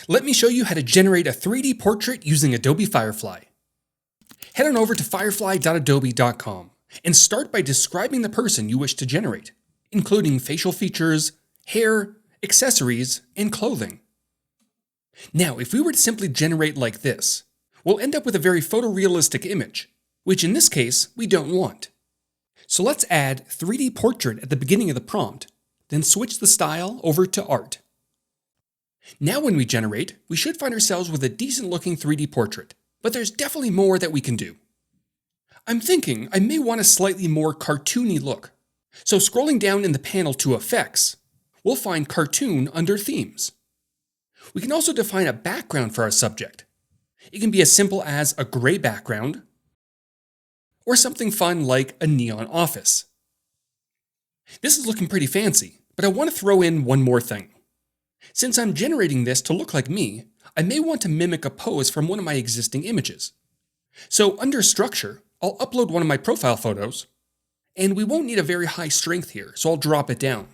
Let me show you how to generate a 3D portrait using Adobe Firefly. Head on over to firefly.adobe.com and start by describing the person you wish to generate, including facial features, hair, accessories, and clothing. Now, if we were to simply generate like this, we'll end up with a very photorealistic image, which in this case, we don't want. So let's add 3D portrait at the beginning of the prompt, then switch the style over to art. Now when we generate, we should find ourselves with a decent looking 3D portrait, but there's definitely more that we can do. I'm thinking I may want a slightly more cartoony look. So scrolling down in the panel to Effects, we'll find Cartoon under Themes. We can also define a background for our subject. It can be as simple as a gray background, or something fun like a neon office. This is looking pretty fancy, but I want to throw in one more thing. Since I'm generating this to look like me, I may want to mimic a pose from one of my existing images. So under Structure, I'll upload one of my profile photos, and we won't need a very high strength here, so I'll drop it down.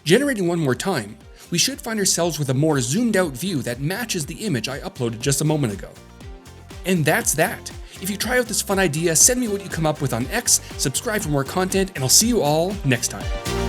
Generating one more time, we should find ourselves with a more zoomed out view that matches the image I uploaded just a moment ago. And that's that. If you try out this fun idea, send me what you come up with on X, subscribe for more content, and I'll see you all next time.